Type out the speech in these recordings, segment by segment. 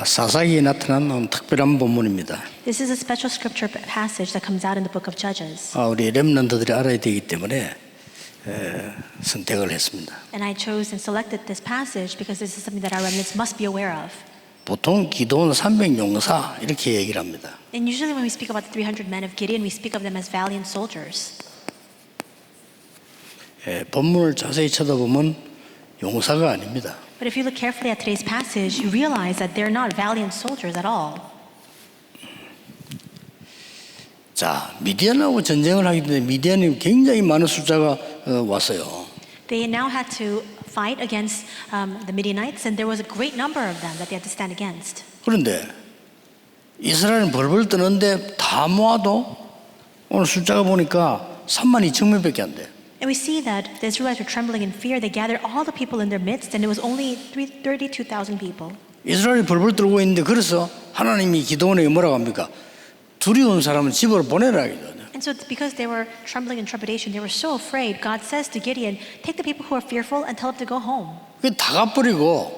사사기에 나타난 특별한 본문입니다. This is a special scripture passage that comes out in the book of Judges. 우리 렘넌트들이 알아야 되기 때문에 선택을 했습니다. And I chose and selected this passage because this is something that our remnants must be aware of. 보통 기도원 300용사 이렇게 얘기를 합니다. And usually when we speak about the 300 men of Gideon, we speak of them as valiant soldiers. 본문을 자세히 쳐다보면 용사가 아닙니다. But if you look carefully at today's passage, you realize that they're not valiant soldiers at all. 자, 미디안하고 전쟁을 하기 때문에 미디안이 굉장히 많은 숫자가 왔어요. They now had to fight against the Midianites, and there was a great number of them that they had to stand against. 그런데 이스라엘은 벌벌 뜨는데 다 모아도 오늘 숫자가 보니까 32,000명밖에 안 돼. And we see that the Israelites were trembling in fear. They gathered all the people in their midst, and it was only 32,000 people. 이스라엘이 벌벌 떨고 있는데 그래서 하나님이 기도원에게 뭐라고 합니까? 두려운 사람은 집으로 보내라 하거든요. And so because they were trembling in trepidation, they were so afraid, God says to Gideon, take the people who are fearful and tell them to go home. 그 다 가버리고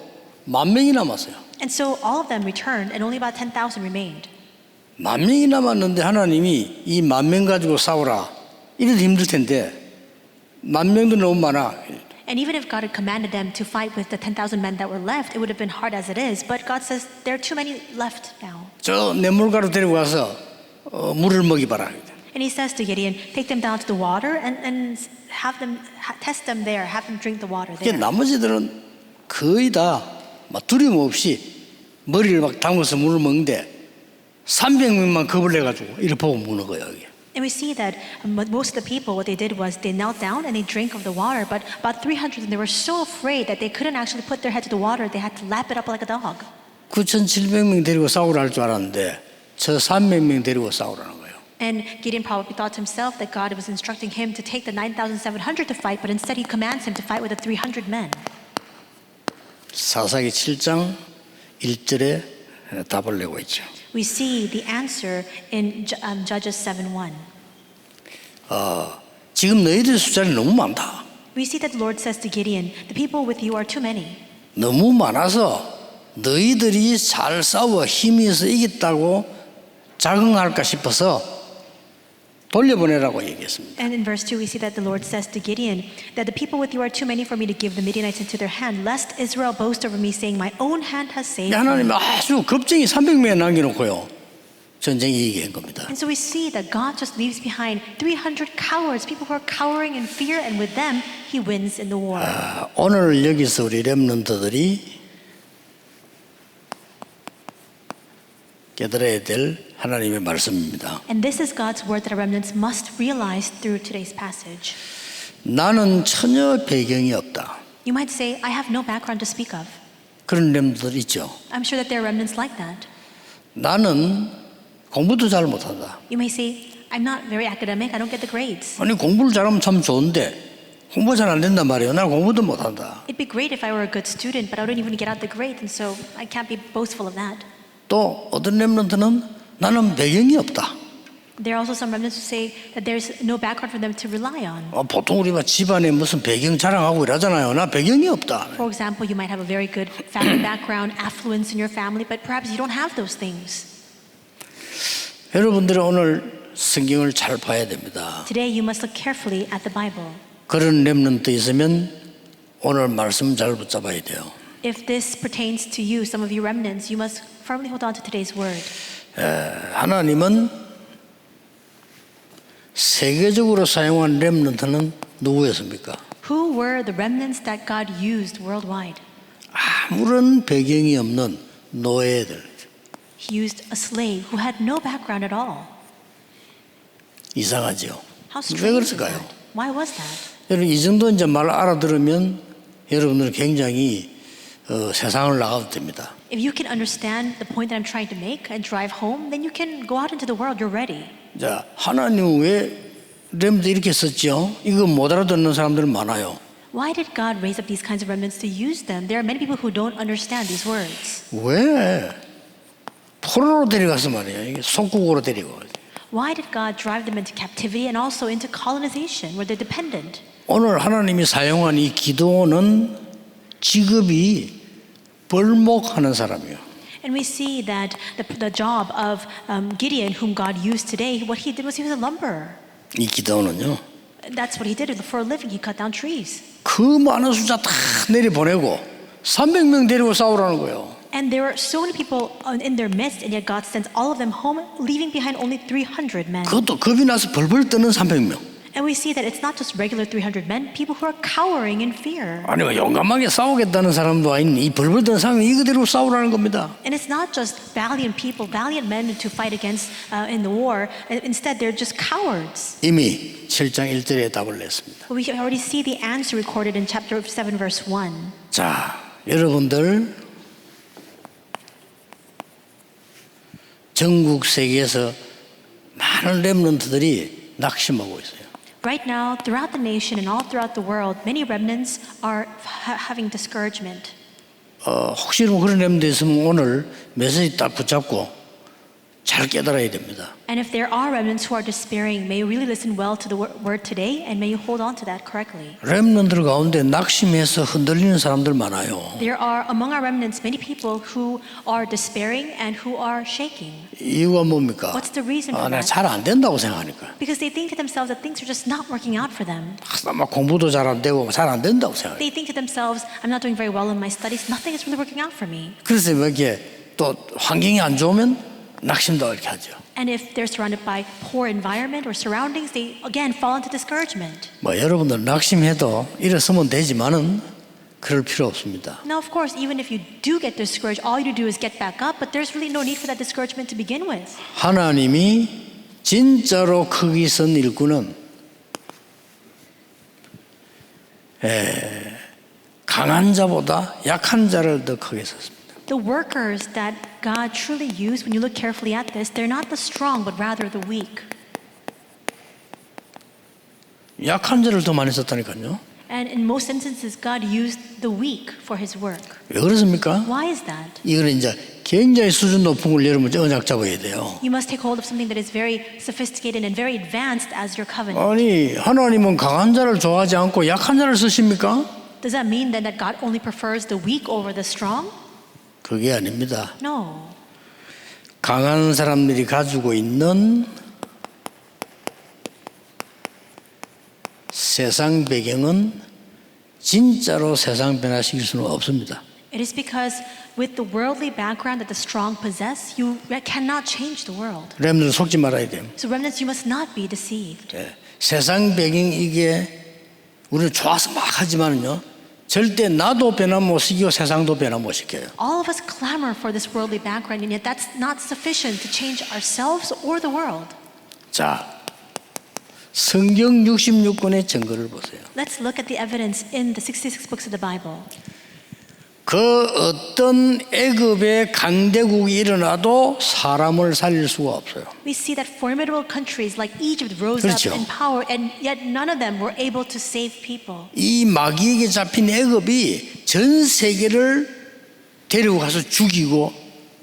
10,000명이 남았어요. And so all of them returned, and only about 10,000 remained. 10,000명이 남았는데 하나님이 이 10,000명 가지고 싸우라 이래도 힘들 텐데 10,000명도 너무 많아. And even if God had commanded them to fight with the 10,000 men that were left, it would have been hard as it is. But God says there are too many left now. 저 냇물가로 데리고 가서 물을 먹이봐라. And he says to Gideon, take them down to the water and have them test them there, have them drink the water there. 나머지들은 거의 다 두려움 없이 머리를 막 담궈서 물을 먹는데 300명만 겁을 내가지고 이렇게 보고 먹는 거예요. 여기. And we see that most of the people, what they did was they knelt down and they drank of the water. But about 300 of them, they were so afraid that they couldn't actually put their head to the water. They had to lap it up like a dog. 9,700명 데리고 싸우라 할 줄 알았는데 저 300명 데리고 싸우라는 거예요. And Gideon probably thought to himself that God was instructing him to take the 9,700 to fight, but instead he commands him to fight with the 300 men. 사사기 7장 1절에 답을 내고 있죠. We see the answer in Judges 7:1. 지금 너희들 숫자는 너무 많다. We see that the Lord says to Gideon, the people with you are too many. 너무 많아서 너희들이 잘 싸워 힘이 있어 이겼다고 자긍할까 싶어서 돌려보내라고 얘기했습니다. And in verse 2 we see that the Lord says to Gideon that the people with you are too many for me to give the Midianites into their hand, lest Israel boast over me saying my own hand has saved me. 하나님이 아주 겁쟁이 300명 남겨놓고요 전쟁이 이기한 겁니다. And so we see that God just leaves behind 300 cowards, people who are cowering in fear, and with them he wins in the war. 오늘 여기서 우리 렘넌트들이 깨달아야 될 하나님의 말씀입니다. And this is God's word that our remnants must realize through today's passage. 나는 전혀 배경이 없다. You might say, I have no background to speak of. 그런 렘넌트들 있죠. I'm sure that there are remnants like that. 나는 공부도 잘 못한다. You may say, I'm not very academic, I don't get the grades. 아니 공부를 잘하면 참 좋은데 공부 잘 안 된단 말이에요. 나 공부도 못한다. It'd be great if I were a good student, but I don't even get out the grades, and so I can't be boastful of that. 또 어떤 렘넌트는 나는 배경이 없다. There are also some remnants who say that there's no background for them to rely on. 보통 우리 집안에 무슨 배경 자랑하고 이러잖아요. 나 배경이 없다. For example, you might have a very good family background, affluence in your family, but perhaps you don't have those things. 여러분들은 오늘 성경을 잘 봐야 됩니다. Today you must look carefully at the Bible. 그런 렘넌트 있으면 오늘 말씀 잘 붙잡아야 돼요. If this pertains to you, some of you remnants, you must firmly hold on to today's word. 하나님은 세계적으로 사용한 렘넌트는 누구였습니까? Who were the remnants that God used worldwide? 아무런 배경이 없는 노예들. He used a slave who had no background at all. 이상하죠. How 왜 strange is 그랬을까요? that? Why was that? 여러분 이 정도 이제 말 알아들으면 여러분들은 굉장히 세상을 나가도 됩니다. If you can understand the point that I'm trying to make and drive home, then you can go out into the world. You're ready. 자, 하나님은 왜 렘드 이렇게 썼죠? 이거 못 알아듣는 사람들은 많아요. Why did God raise up these kinds of remnants to use them? There are many people who don't understand these words. 왜? 포로로 데려가서 말이에요. 이게 속국으로 데리고. Why did God drive them into captivity and also into colonization where they're dependent? 오늘 하나님이 사용한 이 기도는 직업이 벌목하는 사람이에요. And And we see that the job of Gideon, whom God used today, what he did was he was a lumberer. 이 기도는요. That's what he did for a living. He cut down trees. 그 많은 숫자 다 내려보내고 300명 데리고 싸우라는 거예요. And there were so many people in their midst, and yet God sends all of them home, leaving behind only 300 men. 그것도 겁이 나서 벌벌 떠는 300명. And we see that it's not just regular 300 men, people who are cowering in fear. 아니 용감하게 싸우겠다는 사람도 아닌 이 벌벌 떠는 사람이 이거 데리고 싸우라는 겁니다. And it's not just valiant people, valiant men to fight against in the war. Instead, they're just cowards. 이미 7장 1절에 답을 냈습니다. We already see the answer recorded in chapter 7, verse 1. 자, 여러분들 전국 세계에서 많은 렘넌트들이 낙심하고 있어요. Right now, throughout the nation and all throughout the world, many remnants are having discouragement. 혹시 그런 렘넌트 있으면 오늘 메시지 딱 붙잡고 잘 깨달아야 됩니다. And if there are remnants who are despairing, may you really listen well to the word today, and may you hold on to that correctly. 렘넌트들 가운데 낙심해서 흔들리는 사람들 많아요. There are among our remnants many people who are despairing and who are shaking. 이유가 뭡니까? What's the reason for 내가 that? 잘 안 된다고 생각하니까. Because they think to themselves that things are just not working out for them. 막 공부도 잘 안 되고 잘 안 된다고 생각해요. They think to themselves, I'm not doing very well in my studies. Nothing is really working out for me. 그래서 이렇게 또 환경이 안 좋으면 낙심도 이렇게 하죠. And if they're surrounded by poor environment or surroundings, they again fall into discouragement. 뭐 여러분들 낙심해도 일어서면 되지만은 그럴 필요 없습니다. Now, of course, even if you do get discouraged, all you do is get back up, but there's really no need for that discouragement to begin with. 하나님이 진짜로 크기 선 일꾼은 강한 자보다 약한 자를 더 크게 썼습니다. The workers that God truly used, when you look carefully at this, they're not the strong, but rather the weak. 약한 자를 더 많이 썼다니까요. And in most instances, God used the weak for His work. 왜 그렇습니까? Why is that? 이거는 이제 굉장히 수준 높은 걸 여러분 언약 잡아야 돼요. You must take hold of something that is very sophisticated and very advanced as your covenant. 아니 하나님은 강한 자를 좋아하지 않고 약한 자를 쓰십니까? Does that mean then that God only prefers the weak over the strong? 그게 아닙니다. No. 강한 사람들이 가지고 있는 세상 배경은 진짜로 세상 변화시킬 수는 없습니다. It is because with the worldly background that the strong possess, you cannot change the world. 렘들 속지 말아야 돼요. So remnants, you must not be deceived. 세상 배경 이게 우리는 좋아서 막 하지만은요. 절대 나도 변화 못 시키고 세상도 변화 못 시켜요. All of us clamor for this worldly background, and yet that's not sufficient to change ourselves or the world. 자, 성경 66권의 증거를 보세요. Let's look at the evidence in the 66 books of the Bible. 그 어떤 애굽의 강대국이 일어나도 사람을 살릴 수가 없어요. We see that formidable countries like Egypt rose 그렇죠. up in power, and yet none of them were able to save people. 이 마귀에게 잡힌 애굽이 전 세계를 데리고 가서 죽이고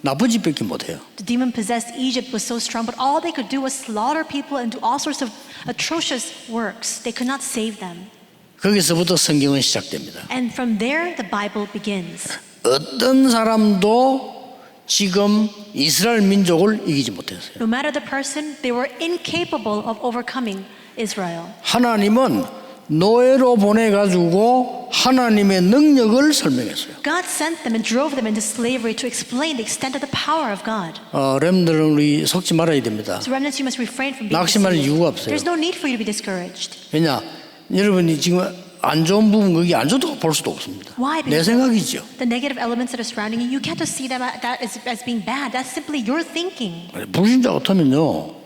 나쁜 짓밖에 못해요. The demon-possessed Egypt was so strong, but all they could do was slaughter people and do all sorts of atrocious works. They could not save them. 거기서부터 성경은 시작됩니다. And from there, the Bible begins. 어떤 사람도 지금 이스라엘 민족을 이기지 못했어요. No matter the person, they were incapable of overcoming Israel. 하나님은 노예로 보내가지고 하나님의 능력을 설명했어요. God sent them and drove them into slavery to explain the extent of the power of God. 렘들은 우리 속지 말아야 됩니다. So remnants, you must refrain from being 낙심할 deceived. 이유가 없어요. There's no need for you to be discouraged. 왜냐? 여러분이 지금 안 좋은 부분 거기 안 좋다고 볼 수도 없습니다. Why? 내 생각이죠. The negative elements that are surrounding you, you can't just see them as being bad. That's simply your thinking. 불신자 같으면요,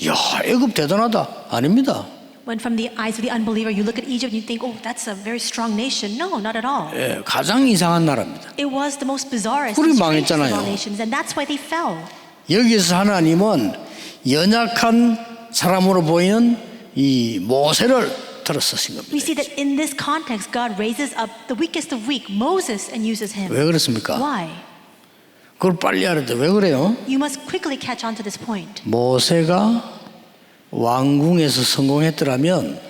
야 애굽 대단하다 아닙니다. When from the eyes of the unbeliever, you look at Egypt and you think, oh, that's a very strong nation. No, not at all. 예, 가장 이상한 나라입니다. It was the most bizarrest 우리 and strangest of 망했잖아요. all nations, and that's why they fell. 여기서 하나님은 연약한 사람으로 보이는 이 모세를 들어 쓰신 겁니다. We see that in this context, God raises up the weakest of weak, Moses, and uses him. 왜 그렇습니까? Why? 그걸 빨리 알아야 돼. 왜 그래요? You must quickly catch on to this point. 모세가 왕궁에서 성공했더라면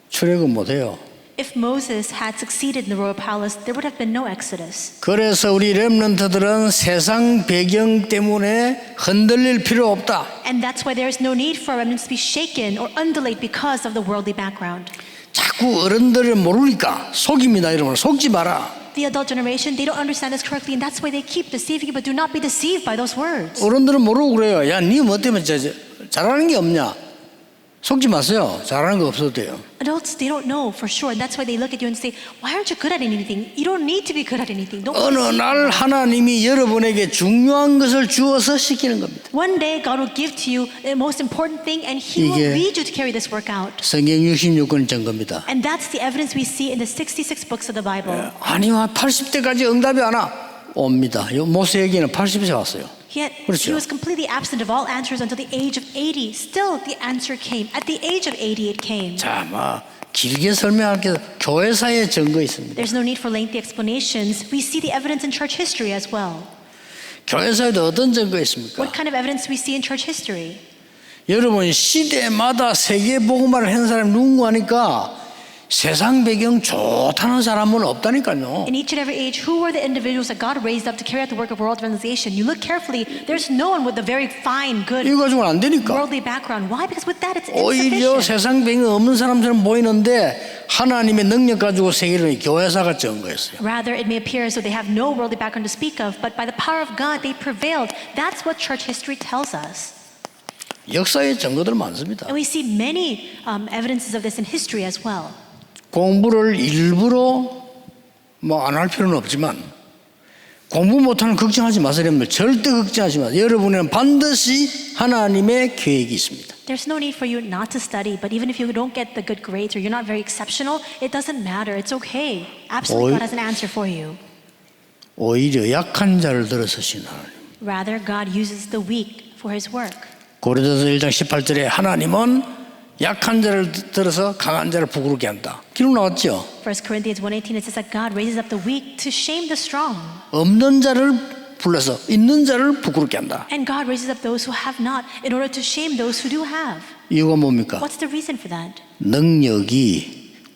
출애굽 못해요. If Moses had succeeded in the royal palace, there would have been no Exodus. 그래서 우리 렘넌트들은 세상 배경 때문에 흔들릴 필요 없다. And that's why there is no need for remnants to be shaken or undulated because of the worldly background. 자꾸 어른들을 모르니까 속입니다. 이러면 속지 마라. The adult generation, they don't understand this correctly, and that's why they keep deceiving you, but do not be deceived by those words. 어른들은 모르고 그래요. 야, 니 뭐 때문에 잘하는 게 없냐? 속지 마세요. 잘하는 거 없어도 돼요. Adults, they don't know for sure, and that's why they look at you and say, why aren't you good at anything? You don't need to be good at anything. Don't be 어느 deceived. 날 하나님이 여러분에게 중요한 것을 주어서 시키는 겁니다. One day, God will give to you the most important thing, and He will 이게- lead you to carry this work out. 성경 66권 증거입니다. And that's the evidence we see in the 66 books of the Bible. 아니요, 80대까지 응답이 안 와. 옵니다. 모세에게는 80세 왔어요. Yet 그렇죠. he was completely absent of all answers until the age of 80. Still, the answer came. At the age of 80, it came. 자, 길게 설명할 게 교회사에 증거 있습니다. There's no need for lengthy explanations. We see the evidence in church history as well. 교회사에도 어떤 증거 있습니까? What kind of evidence we see in church history? 여러분 시대마다 세계 복음화를 한 사람이 누군가 하니까 세상 배경 좋다는 사람은 없다니까요. In each and every age, who were the individuals that God raised up to carry out the work of world evangelization? You look carefully, there's no one with a very fine, good, 이거 가지고는 안 되니까. worldly background. Why? Because with that, it's 오히려 insufficient. 세상 배경 없는 사람처럼 보이는데 하나님의 능력 가지고 세계를 교회사가 증거했어요. Rather, it may appear as though they have no worldly background to speak of, but by the power of God, they prevailed. That's what church history tells us. 역사의 증거들 많습니다. And we see many evidences of this in history as well. 공부를 일부러 안 할 필요는 없지만 공부 못하는 걱정하지 마세요. 여러분들 절대 걱정하지 마세요. 여러분에는 반드시 하나님의 계획이 있습니다. There's no need for you not to study, but even if you don't get the good grades or you're not very exceptional, it doesn't matter. It's okay. Absolutely, God has an answer for you. 오히려 약한 자를 들어서 쓰시는 하나님. Rather, God uses the weak for His work. 고린도서 1장 18절에 하나님은 약한 자를 들어서 강한 자를 부끄럽게 한다. 기록 나왔죠? 1 Corinthians 1:18 it says that God raises up the weak to shame the strong. 없는 자를 불러서 있는 자를 부끄럽게 한다. And God raises up those who have not in order to shame those who do have. 이유가 뭡니까? What's the reason for that?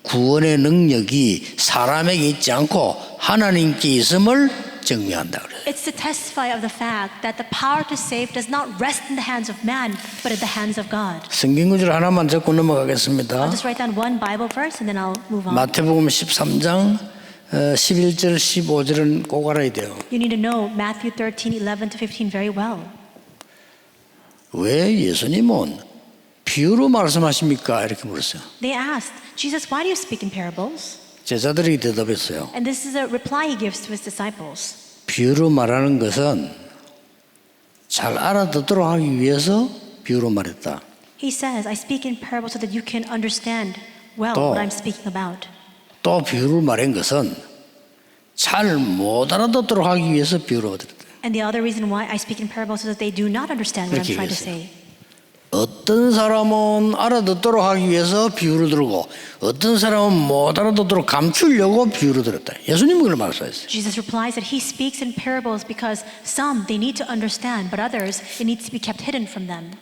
구원의 능력이 사람에게 있지 않고 하나님께 있음을 증명한다 그래요. It's to testify of the fact that the power to save does not rest in the hands of man, but in the hands of God. 성경 구절 하나만 적고 넘어가겠습니다. I'll just write down one Bible verse and then I'll move on. 마태복음 13장 11절 15절은 꼭 알아야 돼요. You need to know Matthew 13:11 to 15 very well. 왜 예수님은 비유로 말씀하십니까? 이렇게 물었어요. They asked, Jesus, why do you speak in parables? 제자들이 대답했어요. And this is a reply he gives to his disciples. 비유로 말하는 것은 잘 알아듣도록 하기 위해서 비유로 말했다. He says, I speak in parables so that you can understand well 또. what I'm speaking about. 또 비유로 말한 것은 잘 못 알아듣도록 하기 위해서 비유로 말했다. And the other reason why I speak in parables is that they do not understand what I'm 이렇게 trying to 얘기했어요. say. 어떤 사람은 알아듣도록 하기 위해서 비유를 들고 어떤 사람은 못 알아듣도록 감추려고 비유를 들었다. 예수님은 그걸 말씀하셨어요. Jesus replies that he speaks in parables because some they need to understand, but others it needs to be kept hidden from them.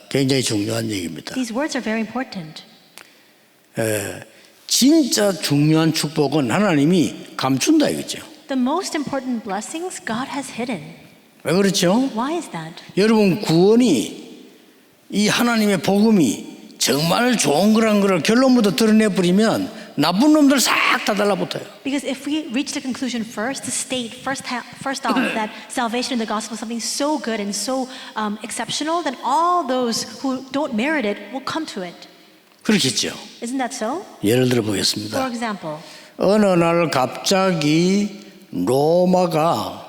굉장히 중요한 얘기입니다. These words are very important. 진짜 중요한 축복은 하나님이 감춘다 이거죠. The most important blessings God has hidden. 왜 그렇죠? Why is that? 여러분 구원이 이 하나님의 복음이 정말 좋은 거란 걸 결론부터 드러내버리면 나쁜 놈들 싹 다 달라붙어요. Because if we reach the conclusion first to state first off that salvation in the gospel is something so good and so exceptional, then all those who don't merit it will come to it. 그렇겠죠. Isn't that so? 예를 들어 For 보겠습니다. example, 어느 날 갑자기 로마가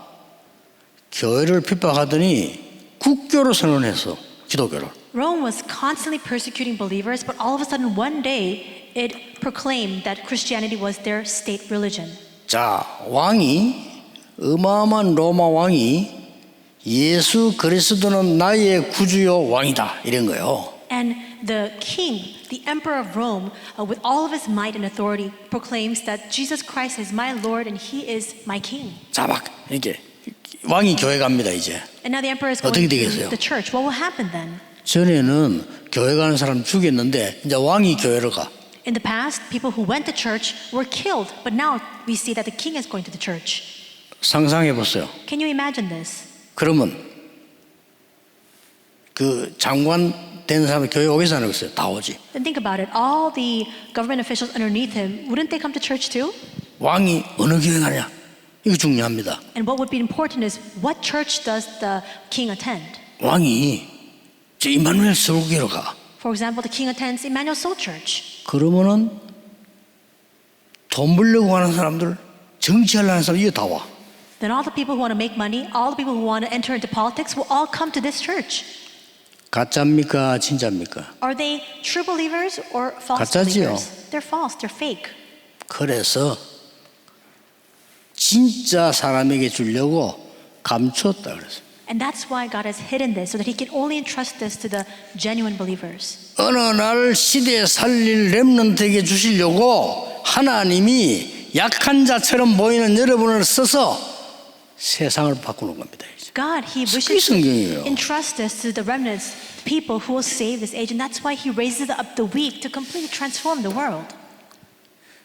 교회를 핍박하더니 국교로 선언해서 기독교를. Rome was constantly persecuting believers, but all of a sudden one day it proclaimed that Christianity was their state religion. 자, 어마어마한 로마 왕이 예수 그리스도는 나의 구주요 왕이다 이런 거예요. And the king, the emperor of Rome, with all of his might and authority, proclaims that Jesus Christ is my Lord and he is my king. 자, 막 이렇게 왕이 교회 갑니다 이제. And now the emperor is 어떻게 going to 되겠어요? the church. What will happen then? 전에는 교회 가는 사람 죽였는데 이제 왕이 교회를 가. In the past, people who went to church were killed, but now we see that the king is going to the church. 상상해 보세요. Can you imagine this? 그러면 그 장관 된 사람이 교회 오겠어요, 안 오겠어요? 다 오지. Then think about it. All the government officials underneath him, wouldn't they come to church too? 왕이 어느 교회 가냐? 이거 중요합니다. And what would be important is what church does the king attend? 왕이 저 임마누엘 서울교회로 가. For example, the king attends Emmanuel Soul Church. 그러면은 돈 벌려고 하는 사람들, 정치하려는 사람 이거 다 와. Then all the people who want to make money, all the people who want to enter into politics will all come to this church. 가짜입니까? 진짜입니까? Are they true believers or false 가짜지요. believers? They're false, they're fake. 그래서 진짜 사람에게 주려고 감췄다 그랬어요. And that's why God has hidden this, so that He can only entrust this to the genuine believers. 어느 날 시대에 살릴 렘넌트에게 주시려고 하나님이 약한 자처럼 보이는 여러분을 써서 세상을 바꾸는 겁니다. 이제. God, He 그게 wishes to 성경이에요. entrust this to the remnants, people who will save this age, and that's why He raises up the weak to completely transform the world.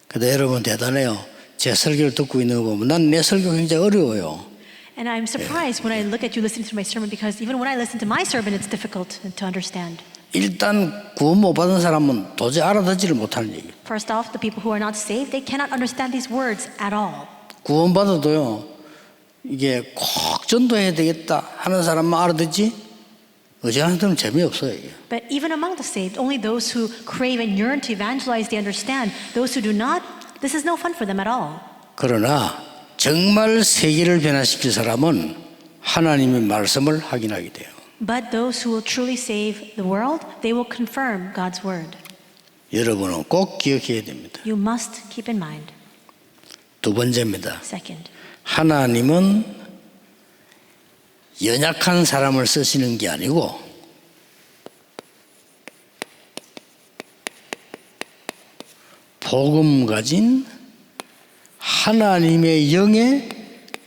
근데 여러분 대단해요. 제 설교를 듣고 있는 거 보면 난 내 설교 굉장히 어려워요. And I'm surprised when I look at you listening to my sermon, because even when I listen to my sermon, it's difficult to understand. 일단 구원 못 받은 사람은 도저히 알아듣지를 못하는 얘기예요. First off, the people who are not saved, they cannot understand these words at all. 구원 받아도요. 이게 꼭 전도해야 되겠다 하는 사람만 알아듣지 어지간하면 재미없어요. 이게. But even among the saved, only those who crave and yearn to evangelize, they understand. Those who do not, this is no fun for them at all. 그러나 정말 세계를 변화시킬 사람은 하나님의 말씀을 확인하게 돼요. But those who will truly save the world, they will confirm God's word. 여러분은 꼭 기억해야 됩니다. You must keep in mind. 두 번째입니다. Second, 하나님은 연약한 사람을 쓰시는 게 아니고 복음 가진 하나님의 영에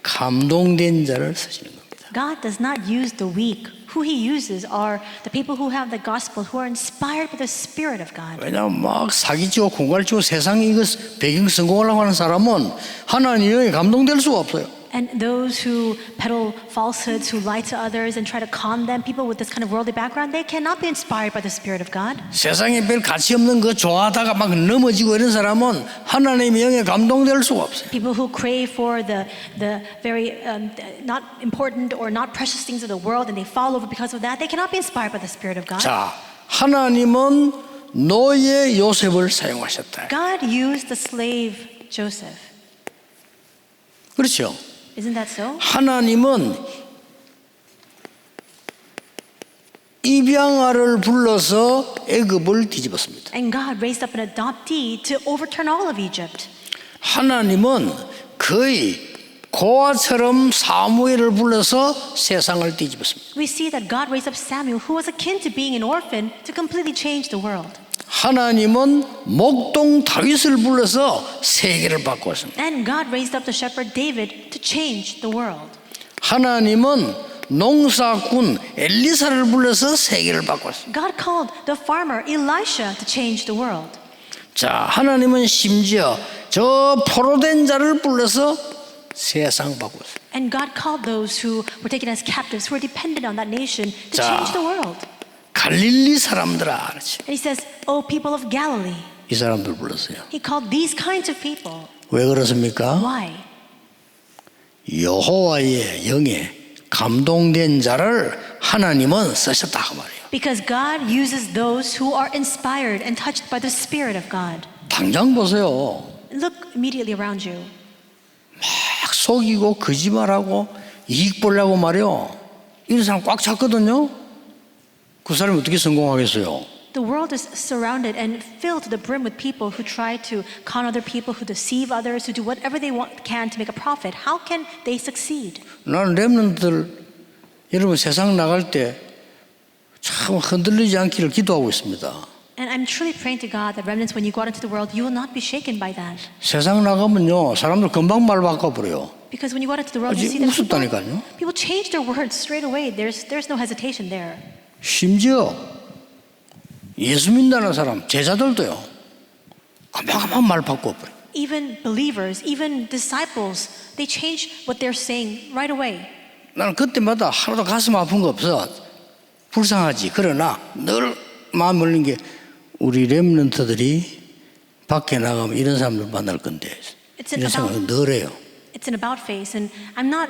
감동된 자를 쓰시는 겁니다. God does not use the weak. Who He uses are the people who have the gospel, who are inspired by the Spirit of God. 왜냐하면 막 사기치고 공갈치고 세상에 이거 배경 성공하려고 하는 사람은 하나님의 영에 감동될 수가 없어요. And those who peddle falsehoods, who lie to others and try to con them, people with this kind of worldly background, they cannot be inspired by the Spirit of God. 세상에 별 가치 없는 거 좋아하다가 막 넘어지고 이런 사람은 하나님의 영에 감동될 수가 없어요. People who crave for the very not important or not precious things of the world and they fall over because of that, they cannot be inspired by the Spirit of God. 자, 하나님은 노예 요셉을 사용하셨다. God used the slave Joseph. 그렇죠. Isn't that so? 하나님은 입양아를 불러서 애굽을 뒤집었습니다. And God raised up an adoptee to overturn all of Egypt. 하나님은 거의 고아처럼 사무엘을 불러서 세상을 뒤집었습니다. We see that God raised up Samuel, who was akin to being an orphan, to completely change the world. 하나님은 목동 다윗을 불러서 세계를 바꾸었습니다. And God raised up the shepherd David to change the world. 하나님은 농사꾼 엘리사를 불러서 세계를 바꿨습니다. God called the farmer Elisha to change the world. 자, 하나님은 심지어 저 포로된 자를 불러서 세상 바꿨습니다. And God called those who were taken as captives, who were dependent on that nation, to 자. change the world. 갈릴리 사람들아, 그렇지. And He says, "O people of Galilee," 이 사람들 불렀어요. He called these kinds of people. 왜 그렇습니까? Why? 여호와의 영에 감동된 자를 하나님은 쓰셨다 그 말이에요. Because God uses those who are inspired and touched by the Spirit of God. 당장 보세요. Look immediately around you. 막 속이고 거짓말하고 이익 보려고 말이요. 이런 사람 꽉 찼거든요. 그 사람이 어떻게 성공하겠어요? The world is surrounded and filled to the brim with people who try to con other people, who deceive others, who do whatever they can to make a profit. How can they succeed? 나는 렘넌트들 여러분 세상 나갈 때 참 흔들리지 않기를 기도하고 있습니다. And I'm truly praying to God that remnants, when you go out into the world, you will not be shaken by that. 세상 나가면요 사람들 금방 말 바꿔버려요. Because when you go out into the world, you 아직 see that 우습다니까요. people change their words straight away. There's no hesitation there. 심지어 예수 믿는다는 사람 제자들도요 아마가만 말 바꿔버려. Even believers, even disciples, they change what they're saying right away. 나는 그때마다 하나도 가슴 아픈 거 없어. 불쌍하지. 그러나 늘 마음 열린 게 우리 렘넌트들이 밖에 나가면 이런 사람들 만날 건데 이런 생각이 늘 해요. It's an about face, and I'm not,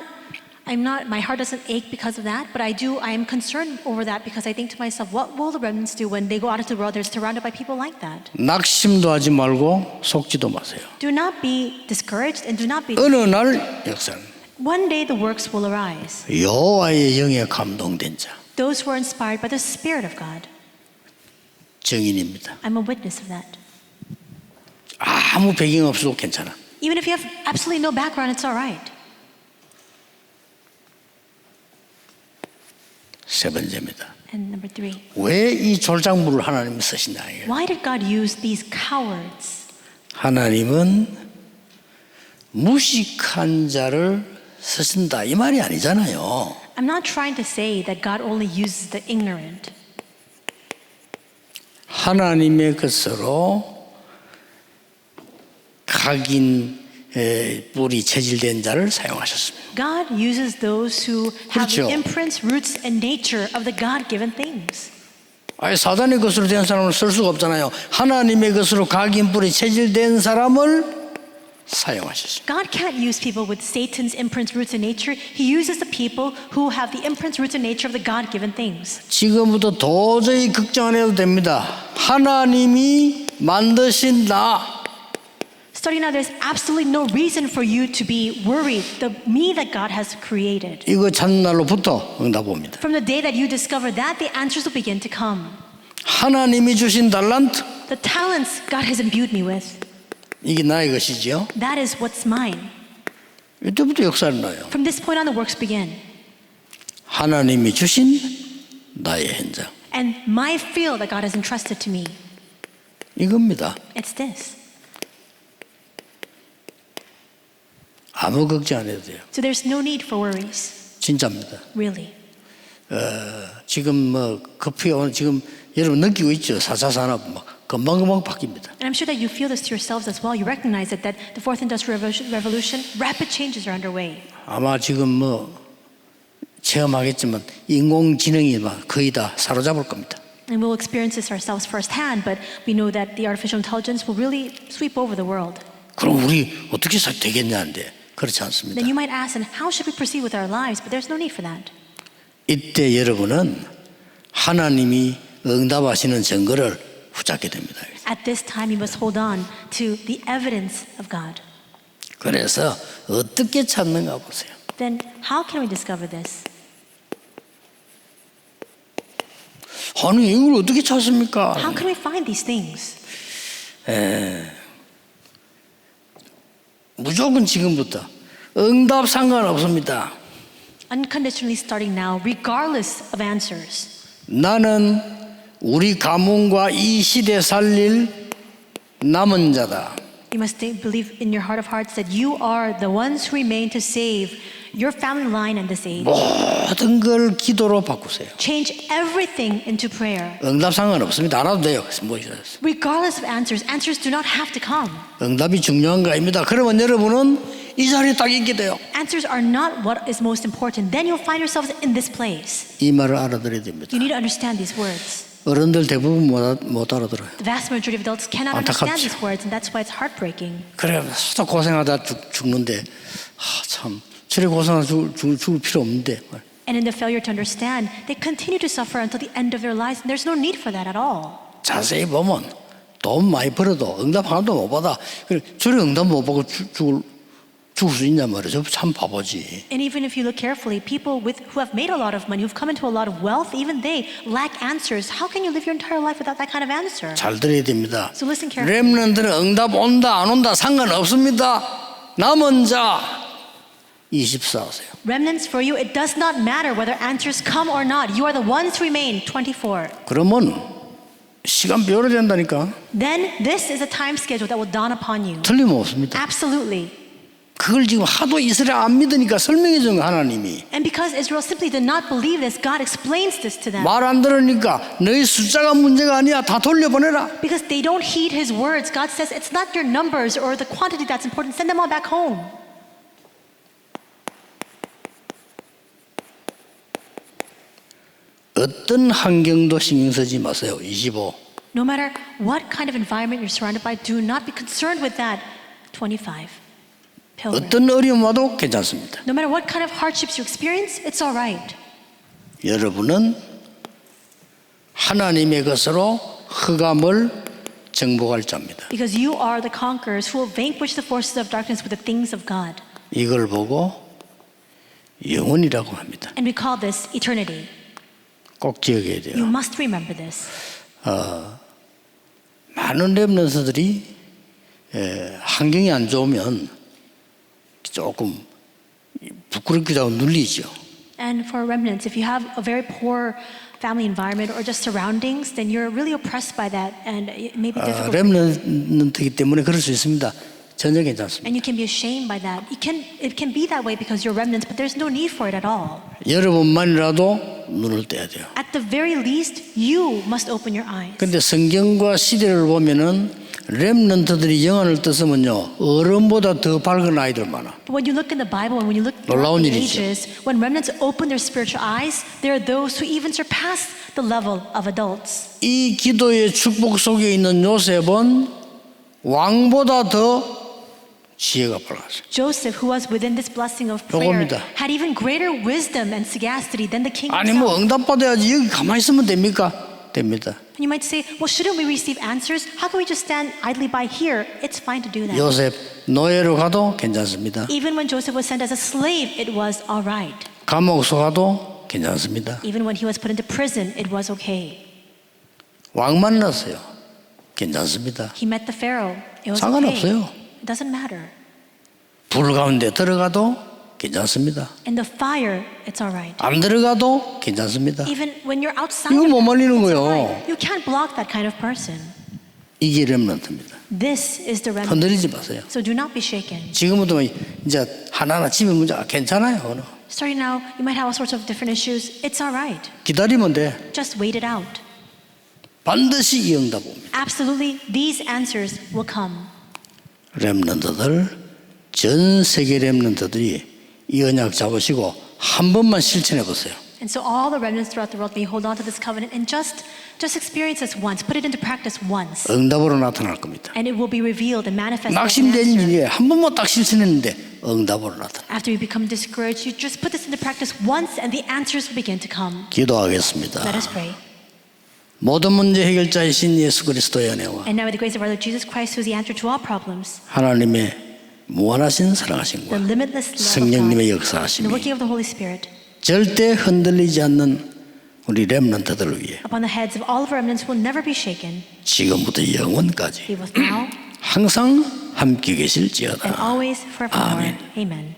my heart doesn't ache because of that, but I am concerned over that because I think to myself, what will the remnants do when they go out into the world? They're surrounded by people like that. 낙심도 하지 말고 속지도 마세요. Do not be discouraged and do not be. 어느 날 역사는 One day the works will arise. 여호와의 영에 감동된 자 Those who are inspired by the Spirit of God. 증인입니다. I'm a witness of that. 아무 배경 없어도 괜찮아. Even if you have absolutely no background, it's all right. 세 번째입니다. And number 3, 왜 이 졸작물을 하나님이 쓰시냐? why did God use these cowards? 하나님은 무식한 자를 쓰신다 이 말이 아니잖아요. I'm not trying to say that God only uses the ignorant. 하나님의 것으로 각인 뿌리 체질된 자를 사용하셨습니다. God uses those who have 그렇죠. the imprints, roots, and nature of the God-given things. 아니 사단의 것으로 된 사람을 쓸 수가 없잖아요. 하나님의 것으로 각인 뿌리 체질된 사람을 사용하셨습니다. God can't use people with Satan's imprints, roots, and nature. He uses the people who have the imprints, roots, and nature of the God-given things. 지금부터 도저히 걱정 안 해도 됩니다. 하나님이 만드신 나 Starting now, there's absolutely no reason for you to be worried. The me that God has created. 이거 찾는 날로부터 응답 옵니다. From the day that you discover that, the answers will begin to come. 하나님이 주신 달란트 The talents God has imbued me with, 이게 나의 것이지요. that is what's mine. 이때부터 역사를 나요. From this point on, the works begin. 하나님이 주신 나의 현장 And my field that God has entrusted to me, 이겁니다. it's this. 아무 걱정 안 해도 돼요. So there's no need for worries, 진짜입니다. really. 지금 뭐 커피 오늘 지금 여러분 느끼고 있죠. 4차 산업 막 금방금방 바뀝니다. And I'm sure that you feel this to yourselves as well. You recognize it, that the fourth industrial revolution, rapid changes are underway. 아마 지금 뭐 체험하겠지만 인공지능이 막 거의 다 사로잡을 겁니다. And we'll experience this ourselves firsthand, but we know that the artificial intelligence will really sweep over the world. 그럼 우리 어떻게 살 되겠냐는데 그렇지 않습니다. Then you might ask, and how should we proceed with our lives? But there's no need for that. 이때 여러분은 하나님이 응답하시는 증거를 붙잡게 됩니다. At this time, you must hold on to the evidence of God. 그래서 어떻게 찾는가 보세요. Then how can we discover this? 아니 이걸 어떻게 찾습니까? How can we find these things? 무조건 지금부터 응답 상관없습니다. Unconditionally starting now, regardless of answers. 나는 우리 가문과 이 시대 살릴 남은 자다. You must believe in your heart of hearts that you are the ones who remain to save your family line in this age. 모든 걸 기도로 바꾸세요. Change everything into prayer. 응답 상관없습니다. 안 와도 돼요. Regardless of answers, answers do not have to come. 응답이 중요한 거 아닙니다. 그러면 여러분은 이 자리에 딱 있게 돼요. Answers are not what is most important. Then you'll find yourselves in this place. 이 말을 알아들어야 됩니다. You need to understand these words. 어른들 대부분 못 알아들어요. The vast majority of adults cannot understand 안타깝죠. these words, and that's why it's heartbreaking. 그래 하도 고생하다 죽는데 참 저래 고생하다 죽을 필요 없는데. And in the failure to understand, they continue to suffer until the end of their lives, and there's no need for that at all. 자세히 보면 돈 많이 벌어도 응답 하나도 못 받아. 그래 저래 응답 못 받고 죽을 수 있냔 말이죠. 참 바보지. And even if you look carefully, people who have made a lot of money, who've come into a lot of wealth, even they lack answers. How can you live your entire life without that kind of answer? 잘 들어야 됩니다. So listen carefully. 렘넌트는 응답 온다 안 온다 상관없습니다. 남은 자 24 하세요. Remnants, for you, it does not matter whether answers come or not. You are the ones who remain, 24. 그러면 시간표를 된다니까. Then this is a time schedule that will dawn upon you. 틀림없습니다. Absolutely. 그걸 지금 하도 이스라엘 안 믿으니까 설명해 준 거 하나님이. And because Israel simply did not believe this, God explains this to them. 말 안 들으니까 너희 숫자가 문제가 아니야. 다 돌려보내라. Because they don't heed his words, God says it's not your numbers or the quantity that's important. Send them all back home. 어떤 환경도 신경 쓰지 마세요. 25. No matter what kind of environment you're surrounded by, do not be concerned with that. 25. Pilgrim. 어떤 어려움 와도 괜찮습니다. No matter what kind of hardships you experience, it's all right. 여러분은 하나님의 것으로 흑암을 정복할 자입니다. Because you are the conquerors who will vanquish the forces of darkness with the things of God. 이걸 보고 영혼이라고 합니다. And we call this eternity. 꼭 기억해야 You 돼요. must remember this. 많은 렘넌트들이 환경이 안 좋으면 조금 부끄럽기도 하고 눌리죠. And for remnants, if you have a very poor family environment or just surroundings, then you're really oppressed by that, and it may be difficult. 렘넌트이기 때문에 그럴 수 있습니다. 전혀 괜찮습니다. And you can be ashamed by that. It can be that way because you're remnants, but there's no need for it at all. 여러분만이라도 눈을 떼야 돼요. At the very least, you must open your eyes. 근데 성경과 시대를 보면은 렘넌트들이 영안을 떴으면요 어른보다 더 밝은 아이들 많아. But when you look in the Bible and when you look 놀라운 throughout the 일이죠. ages, when remnants open their spiritual eyes, there are those who even surpass the level of adults. 이 기도의 축복 속에 있는 요셉은 왕보다 더 지혜가 밝았어요. Joseph, who was within this blessing of prayer, 요겁니다. had even greater wisdom and sagacity than the king 아니 himself. 뭐 응답받아야지 여기 가만히 있으면 됩니까? 됩니다. And you might say, well, shouldn't we receive answers? How can we just stand idly by here? It's fine to do that. 요셉 노예로 가도 괜찮습니다. Even when Joseph was sent as a slave, it was all right. 감옥소 가도 괜찮습니다. Even when he was put into prison, it was okay. 왕 만났어요. 괜찮습니다. He met the Pharaoh. It was 상관없어요. okay. It doesn't matter. 불 가운데 들어가도 괜찮습니다. In the fire, it's all right. 안 들어가도 괜찮습니다. Even when you're outside, 이거 못 말리는 it's 거예요. all right. You can't block that kind of person. 이게 렘넌트입니다. This is the remnant. 흔들리지 마세요. So do not be shaken. 지금부터 이제 하나하나 집에 문제 괜찮아요. 오늘. Starting now, you might have all sorts of different issues. It's all right. 기다리면 돼. Just wait it out. 반드시 이 응답 옵니다. Absolutely, these answers will come. 렘넌트들 전 세계 렘넌트들이 이 언약 잡으시고 한 번만 실천해 보세요. And so all the remnants throughout the world may hold on to this covenant and just experience this once, put it into practice once, 응답으로 나타날 겁니다. and it will be revealed and manifested. 낙심된 일에 한 번만 딱 실천했는데 응답으로 나타나. After you become discouraged, you just put this into practice once, and the answers will begin to come. 기도하겠습니다. Let us pray. 모든 문제 해결자이신 예수 그리스도의 은혜와 And now, with the grace of our Lord Jesus Christ, who is the answer to all problems, 하나님의 무한하신 the 사랑하심과 limitless love of God, 성령님의 and the 역사하심이 working of the Holy Spirit 절대 흔들리지 않는 우리 렘넌트들을 위해 upon the heads of all of our remnants will never be shaken. Be 지금부터 영원까지 with now 항상 함께 and 계실지어다. always forevermore. 아멘. Amen.